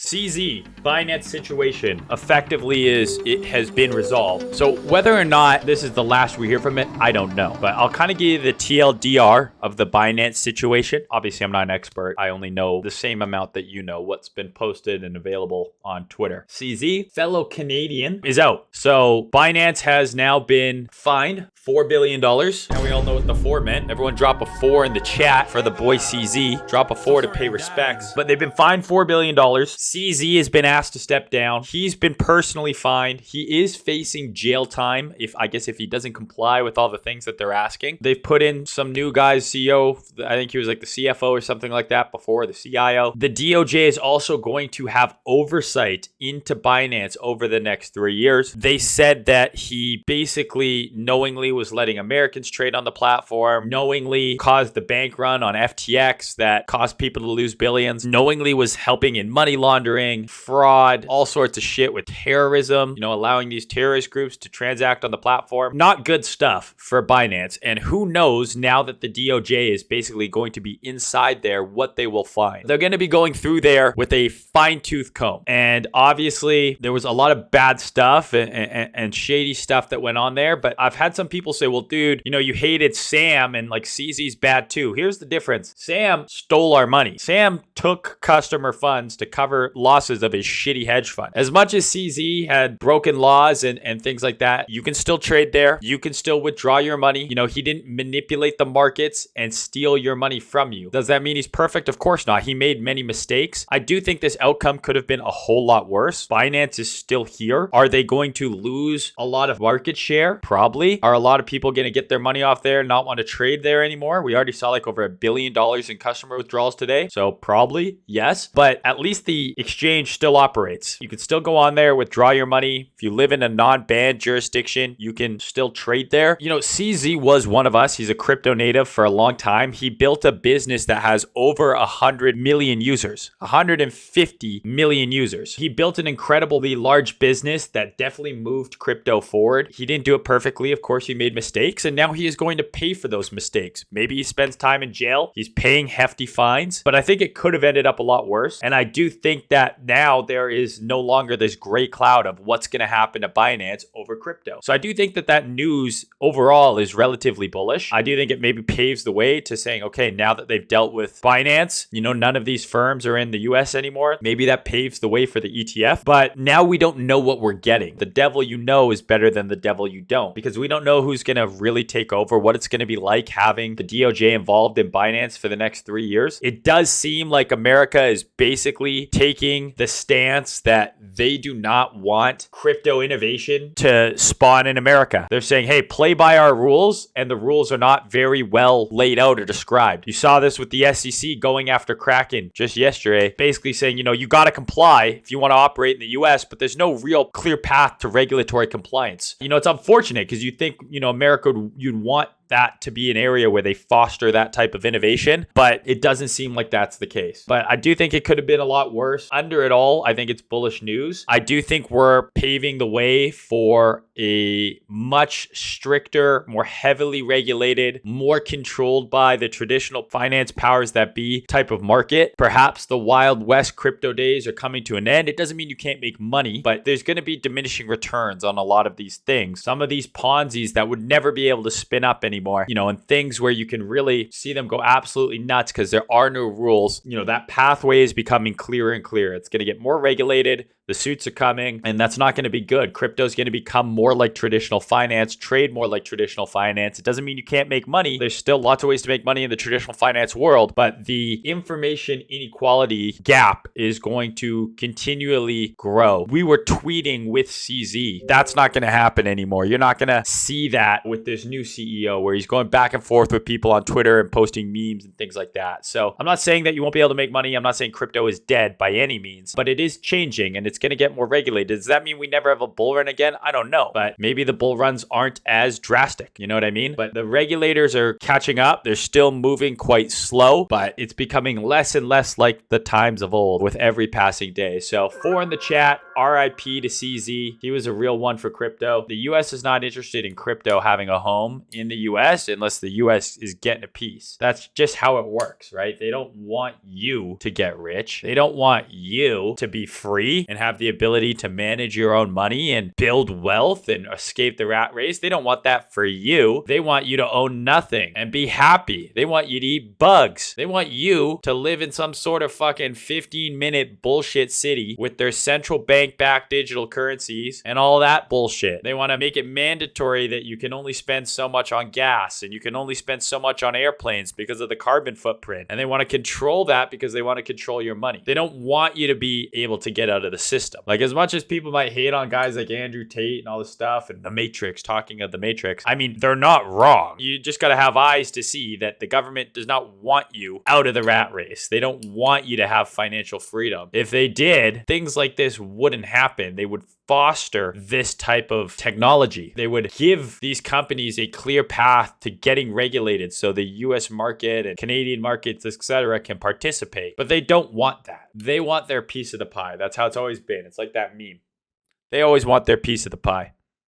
CZ, Binance situation effectively has been resolved. So whether or not this is the last we hear from it, I don't know. But I'll kind of give you the TLDR of the Binance situation. Obviously, I'm not an expert. I only know the same amount that you know, what's been posted and available on Twitter. CZ, fellow Canadian, is out. So Binance has now been fined $4 billion. Now we all know what the 4 meant. Everyone drop a 4 in the chat for the boy CZ. Drop a 4 to pay respects. But they've been fined $4 billion. CZ has been asked to step down. He's been personally fined. He is facing jail time if he doesn't comply with all the things that they're asking. They've put in some new guys, CEO. I think he was like the CFO or something like that before, the CIO. The DOJ is also going to have oversight into Binance over the next 3 years. They said that he basically knowingly was letting Americans trade on the platform, knowingly caused the bank run on FTX that caused people to lose billions, knowingly was helping in money laundering, fraud, all sorts of shit with terrorism, allowing these terrorist groups to transact on the platform. Not good stuff for Binance. And who knows now that the DOJ is basically going to be inside there, what they will find. They're going to be going through there with a fine-tooth comb. And obviously there was a lot of bad stuff and shady stuff that went on there. But I've had some people say, well, dude, you hated Sam and like CZ's bad too. Here's the difference. Sam stole our money. Sam took customer funds to cover losses of his shitty hedge fund. As much as CZ had broken laws and things like that, you can still trade there. You can still withdraw your money. He didn't manipulate the markets and steal your money from you. Does that mean he's perfect? Of course not. He made many mistakes. I do think this outcome could have been a whole lot worse. Binance is still here. Are they going to lose a lot of market share? Probably. Are a lot of people going to get their money off there and not want to trade there anymore? We already saw like over $1 billion in customer withdrawals today. So probably yes, but at least the exchange still operates. You can still go on there, withdraw your money. If you live in a non-banned jurisdiction, you can still trade there. CZ was one of us. He's a crypto native for a long time. He built a business that has over 100 million users, 150 million users. He built an incredibly large business that definitely moved crypto forward. He didn't do it perfectly. Of course, he made mistakes, and now he is going to pay for those mistakes. Maybe he spends time in jail. He's paying hefty fines, but I think it could have ended up a lot worse. And I do think that now there is no longer this gray cloud of what's going to happen to Binance over crypto. So I do think that news overall is relatively bullish. I do think it maybe paves the way to saying, okay, now that they've dealt with Binance, none of these firms are in the US anymore. Maybe that paves the way for the ETF. But now we don't know what we're getting. The devil you know is better than the devil you don't, because we don't know who's going to really take over, what it's going to be like having the DOJ involved in Binance for the next 3 years. It does seem like America is basically taking the stance that they do not want crypto innovation to spawn in America. They're saying, hey, play by our rules, and the rules are not very well laid out or described. You saw this with the SEC going after Kraken just yesterday, basically saying, you got to comply if you want to operate in the US, but there's no real clear path to regulatory compliance. It's unfortunate because you think, America, you'd want that to be an area where they foster that type of innovation, but it doesn't seem like that's the case. But I do think it could have been a lot worse. Under it all, I think it's bullish news. I do think we're paving the way for a much stricter, more heavily regulated, more controlled by the traditional finance powers that be type of market. Perhaps the Wild West crypto days are coming to an end. It doesn't mean you can't make money, but there's going to be diminishing returns on a lot of these things. Some of these Ponzi's that would never be able to spin up anymore, and things where you can really see them go absolutely nuts because there are no rules. That pathway is becoming clearer and clearer. It's going to get more regulated. The suits are coming, and that's not going to be good. Crypto is going to become more like traditional finance, trade more like traditional finance. It doesn't mean you can't make money. There's still lots of ways to make money in the traditional finance world, but the information inequality gap is going to continually grow. We were tweeting with CZ. That's not going to happen anymore. You're not going to see that with this new CEO where he's going back and forth with people on Twitter and posting memes and things like that. So I'm not saying that you won't be able to make money. I'm not saying crypto is dead by any means, but it is changing and it's going to get more regulated. Does that mean we never have a bull run again? I don't know, but maybe the bull runs aren't as drastic. You know what I mean? But the regulators are catching up. They're still moving quite slow, but it's becoming less and less like the times of old with every passing day. So 4 in the chat. RIP to CZ. He was a real one for crypto. The US is not interested in crypto having a home in the US unless the US is getting a piece. That's just how it works, right? They don't want you to get rich. They don't want you to be free and have the ability to manage your own money and build wealth and escape the rat race. They don't want that for you. They want you to own nothing and be happy. They want you to eat bugs. They want you to live in some sort of fucking 15-minute bullshit city with their central bank-backed digital currencies and all that bullshit. They want to make it mandatory that you can only spend so much on gas and you can only spend so much on airplanes because of the carbon footprint. And they want to control that because they want to control your money. They don't want you to be able to get out of the system. Like, as much as people might hate on guys like Andrew Tate and all this stuff and the Matrix, talking of the Matrix, I mean, they're not wrong. You just got to have eyes to see that the government does not want you out of the rat race. They don't want you to have financial freedom. If they did, things like this wouldn't happen. They would foster this type of technology. They would give these companies a clear path to getting regulated so the US market and Canadian markets, etc., can participate. But they don't want that. They want their piece of the pie. That's how it's always been. It's like that meme. They always want their piece of the pie.